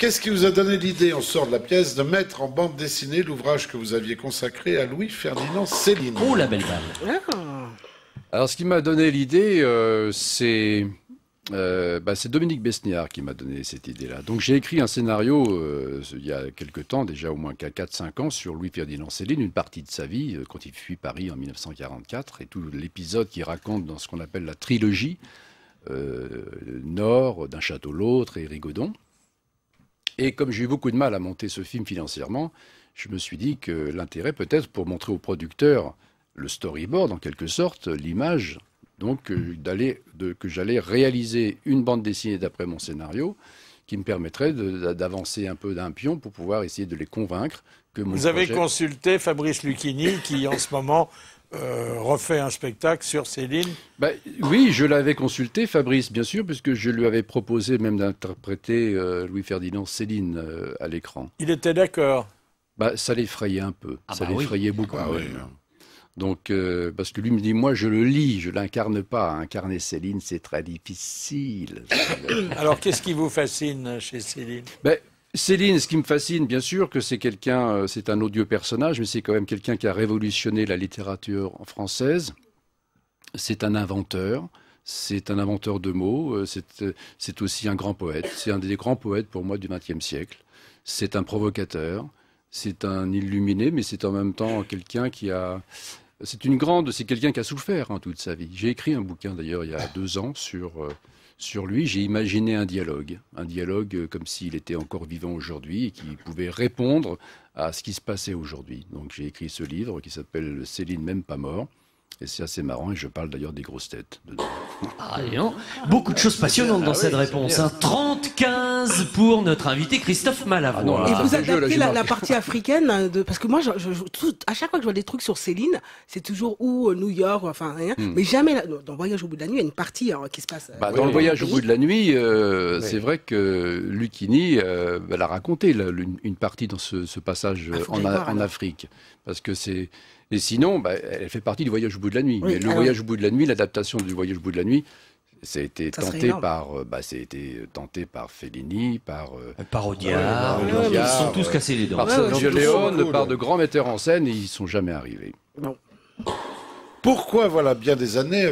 Qu'est-ce qui vous a donné l'idée, on sort de la pièce, de mettre en bande dessinée l'ouvrage que vous aviez consacré à Louis-Ferdinand Céline? Oh, la belle balle. Alors, ce qui m'a donné l'idée, c'est Dominique Besniard qui m'a donné cette idée-là. Donc, j'ai écrit un scénario il y a quelque temps, déjà au moins 4-5 ans, sur Louis-Ferdinand Céline, une partie de sa vie, quand il fuit Paris en 1944, et tout l'épisode qu'il raconte dans ce qu'on appelle la trilogie, Nord, D'un château l'autre et Rigaudon. Et comme j'ai eu beaucoup de mal à monter ce film financièrement, je me suis dit que l'intérêt peut-être pour montrer aux producteurs le storyboard, en quelque sorte, l'image, donc que j'allais réaliser une bande dessinée d'après mon scénario, qui me permettrait d'avancer un peu d'un pion pour pouvoir essayer de les convaincre que mon Vous avez projet... consulté Fabrice Lucchini, qui en ce moment refait un spectacle sur Céline. Oui, je l'avais consulté, Fabrice, bien sûr, puisque je lui avais proposé même d'interpréter Louis-Ferdinand Céline à l'écran. Il était d'accord. Ça l'effrayait un peu, ça oui. l'effrayait beaucoup. Donc, parce que lui me dit, moi je le lis, je l'incarne pas. Incarner Céline, c'est très difficile. Alors, qu'est-ce qui vous fascine chez Céline? Céline, ce qui me fascine, bien sûr, que c'est quelqu'un, c'est un odieux personnage, mais c'est quand même quelqu'un qui a révolutionné la littérature française. C'est un inventeur de mots, c'est aussi un grand poète. C'est un des grands poètes pour moi du XXe siècle. C'est un provocateur, c'est un illuminé, mais c'est en même temps quelqu'un qui a... C'est quelqu'un qui a souffert toute sa vie. J'ai écrit un bouquin d'ailleurs il y a 2 ans sur lui. J'ai imaginé un dialogue comme s'il était encore vivant aujourd'hui et qui pouvait répondre à ce qui se passait aujourd'hui. Donc j'ai écrit ce livre qui s'appelle Céline même pas mort. Et c'est assez marrant, et je parle d'ailleurs des grosses têtes dedans. Non. Beaucoup de choses passionnantes dans cette réponse. 30-15 pour notre invité Christophe Malavoie. Et vous adaptez la partie africaine, parce que moi, à chaque fois que je vois des trucs sur Céline, c'est toujours New York, enfin rien, mais jamais, dans Voyage au bout de la nuit, il y a une partie qui se passe... dans le Voyage au bout de la nuit, c'est vrai que Lucchini l'a raconté, une partie dans ce passage en Afrique. Parce que c'est... Et sinon, elle fait partie du Voyage au bout de la nuit. Oui, mais le Voyage au bout de la nuit, l'adaptation du Voyage au bout de la nuit, ça a été tenté par Fellini, par Audiard. Ils sont tous cassés les dents. par Sergio Leone, par de grands metteurs en scène, et ils ne sont jamais arrivés. Pourquoi, voilà bien des années,